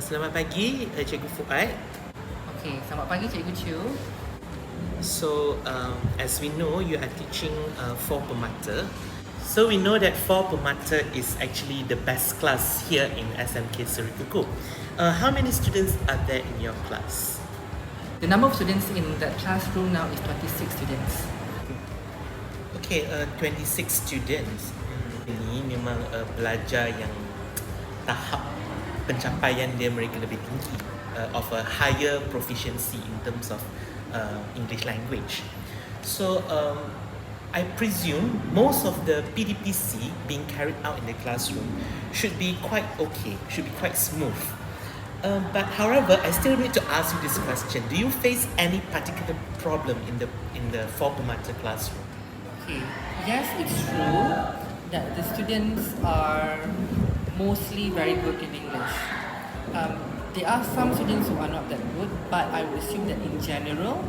Selamat pagi, Cikgu Fuad. Okay, selamat pagi Cikgu Chiu. So, as we know, you are teaching 4 Permata. So, we know that 4 Permata is actually the best class here in SMK Serikuku. How many students are there in your class? The number of students in that classroom now is 26 students. Okay, 26 students. Ini memang pelajar yang tahap pencapaian dia mereka lebih tinggi, of a higher proficiency in terms of English language. So I presume most of the PdPc being carried out in the classroom should be quite okay, should be quite smooth. But however, I still need to ask you this question: do you face any particular problem in the 4 Permata classroom? Okay, yes, it's true that the students are mostly very good in English. There are some students who are not that good, but I would assume that in general,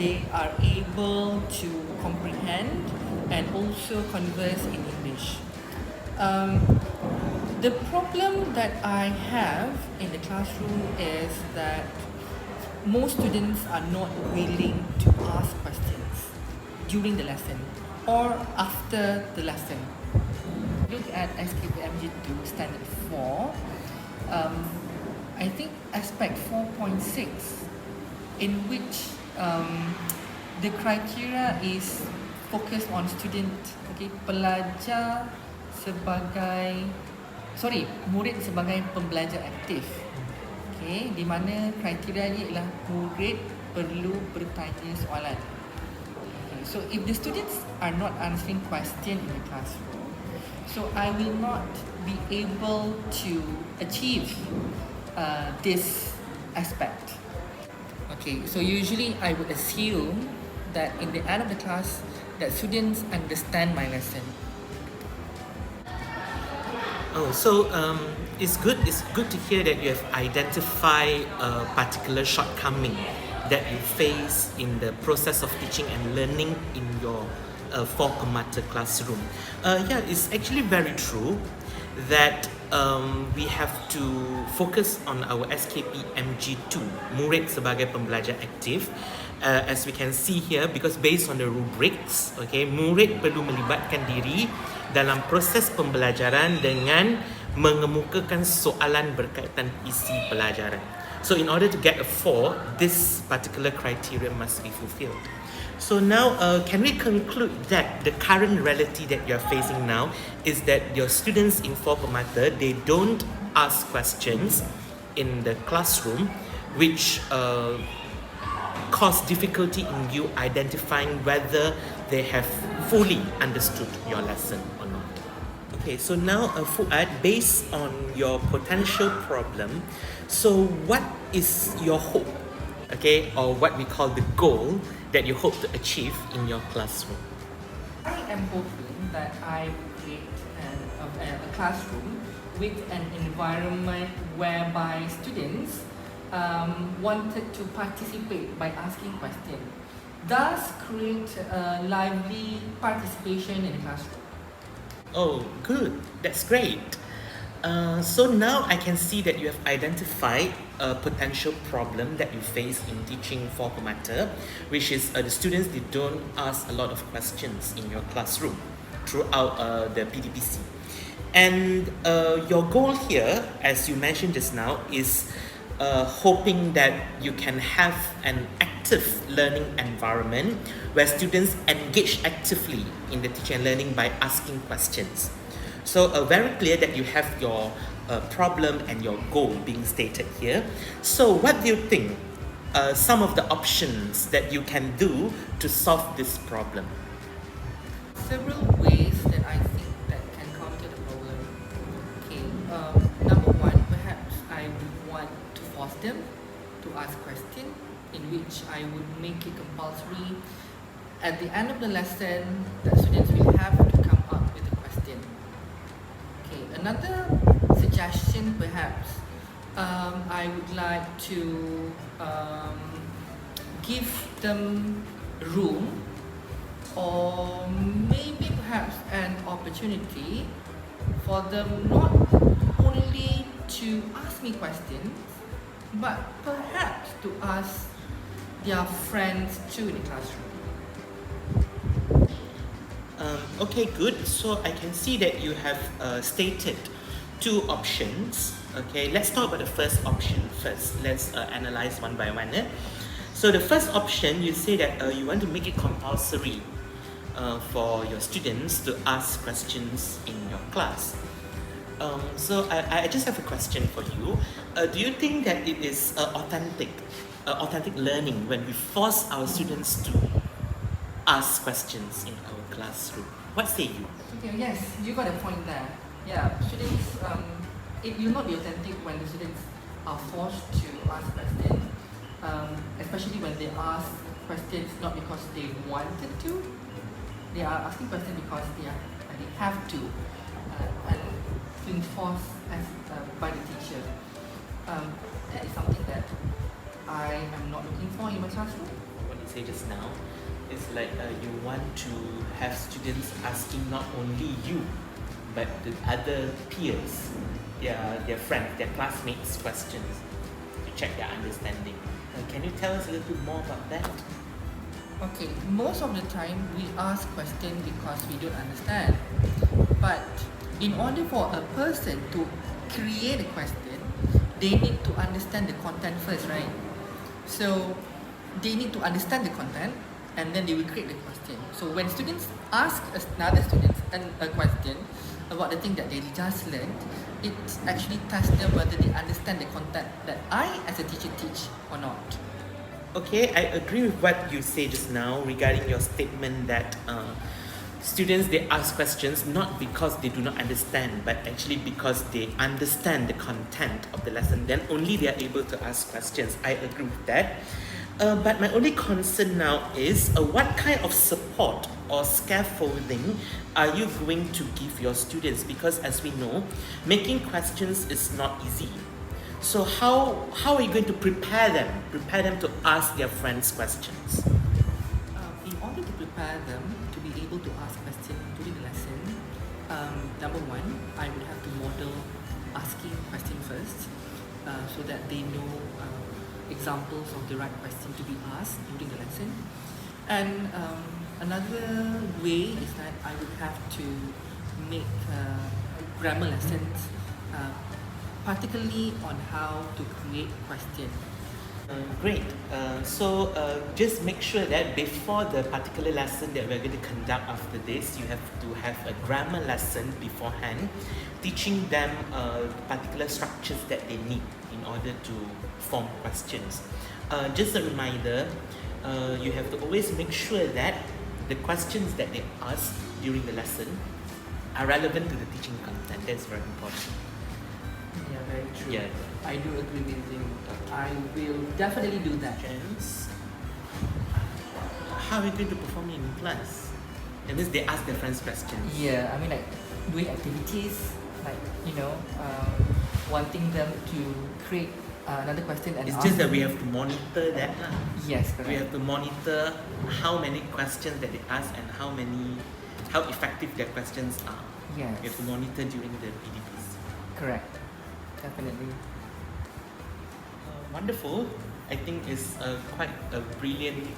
they are able to comprehend and also converse in English. The problem that I have in the classroom is that most students are not willing to ask questions during the lesson or after the lesson. Look at MG2 Standard 4. I think aspect 4.6, in which the criteria is focused on student, okay, murid sebagai pembelajar aktif. Okay, di mana kriterianya ialah murid perlu bertanya soalan. Okay, so if the students are not answering question in the classroom, so I will not be able to achieve this aspect. Okay, so usually I would assume that in the end of the class that students understand my lesson. Oh, so it's good to hear that you have identified a particular shortcoming that you face in the process of teaching and learning in your 4 Permata classroom. Yeah, it's actually very true that we have to focus on our SKP MG2, murid sebagai pembelajar aktif. As we can see here, because based on the rubrics, okay, murid perlu melibatkan diri dalam proses pembelajaran dengan mengemukakan soalan berkaitan isi pelajaran. So in order to get a 4, this particular criteria must be fulfilled. So now, can we conclude that the current reality that you're facing now is that your students in 4 Permata, they don't ask questions in the classroom, which cause difficulty in you identifying whether they have fully understood your lesson or not. Okay, so now Fuad, based on your potential problem, so what is your hope, okay, or what we call the goal that you hope to achieve in your classroom? I am hoping that I will create a classroom with an environment whereby students wanted to participate by asking questions, thus create a lively participation in the classroom. Oh, good. That's great. So now I can see that you have identified a potential problem that you face in teaching 4 Permata, which is the students, they don't ask a lot of questions in your classroom throughout the PdPc. And your goal here, as you mentioned just now, is hoping that you can have an active learning environment where students engage actively in the teaching and learning by asking questions. So very clear that you have your problem and your goal being stated here. So what do you think some of the options that you can do to solve this problem? Several ways that I think that can counter the problem. Okay, number one, perhaps I would want to force them to ask questions, in which I would make it compulsory at the end of the lesson that students will have to come up with a question. Okay, another suggestion perhaps, I would like to give them room, or maybe perhaps an opportunity for them not only to ask me questions, but perhaps to ask their friends too in the classroom. Okay, good. So I can see that you have stated two options. Okay, let's talk about the first option first. Let's analyze one by one. So the first option, you say that you want to make it compulsory for your students to ask questions in your class. So I just have a question for you. Do you think that it is authentic learning when we force our students to ask questions in our classroom? What say you? Okay, yes, you got a point there. Yeah, students, it will not be authentic when the students are forced to ask questions, especially when they ask questions not because they wanted to. They are asking questions because they have to, and being forced by the teacher. That is something that I am not looking for in my classroom. What you say just now is like you want to have students asking not only you, but the other peers, their friends, their classmates questions to check their understanding. Can you tell us a little bit more about that? Okay, most of the time we ask questions because we don't understand. But in order for a person to create a question, they need to understand the content first, right? So they need to understand the content and then they will create the question. So when students ask another student a question about the thing that they just learned, it actually tests them whether they understand the content that I as a teacher teach or not. Okay, I agree with what you say just now regarding your statement that students, they ask questions not because they do not understand, but actually because they understand the content of the lesson. Then only they are able to ask questions. I agree with that. But my only concern now is what kind of support or scaffolding are you going to give your students? Because as we know, making questions is not easy. So how are you going to prepare them to ask their friends questions? In order to prepare them to be able to ask questions during the lesson, number one, I would have to model asking questions first, so that they know examples of the right question to be asked during the lesson. And another way is that I would have to make grammar lessons, particularly on how to create questions. Great. So just make sure that before the particular lesson that we're going to conduct after this, you have to have a grammar lesson beforehand, teaching them particular structures that they need in order to form questions. Just a reminder, you have to always make sure that the questions that they ask during the lesson are relevant to the teaching content. That's very important. Yeah, very true. Yeah. I do agree with you. I will definitely do that. Questions. How are you going to perform in class? That means they ask their friends questions. Yeah, I mean like doing activities, like wanting them to create another question and It's ask just that them. we have to monitor that. Yes, correct. We have to monitor how many questions that they ask and how effective their questions are. Yes. We have to monitor during the PdPc. Correct. Definitely. Wonderful. I think it's quite a brilliant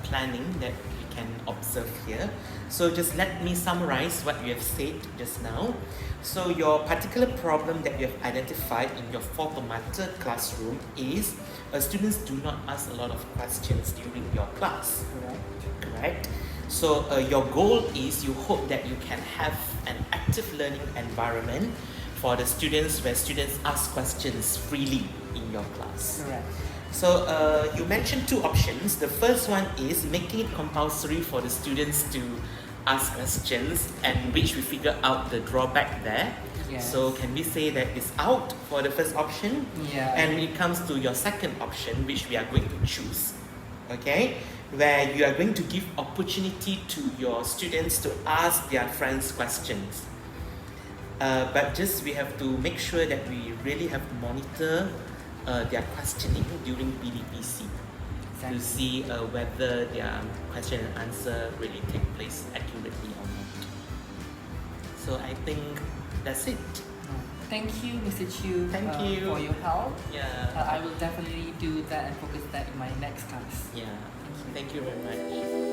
planning that we can observe here. So just let me summarize what you have said just now. So your particular problem that you have identified in your four-tomato classroom is students do not ask a lot of questions during your class. Correct? So your goal is you hope that you can have an active learning environment for the students where students ask questions freely in your class. Correct. So you mentioned two options. The first one is making it compulsory for the students to ask questions, and which we figure out the drawback there. Yes. So can we say that it's out for the first option? Yeah. And when it comes to your second option, which we are going to choose, okay, where you are going to give opportunity to your students to ask their friends questions. But just we have to make sure that we really have to monitor their questioning during PdPc to see whether their question and answer really take place accurately or not. So I think that's it. Thank you, Mr. Chu, Thank you. for your help. Yeah. I will definitely do that and focus that in my next class. Yeah. Thank you very much.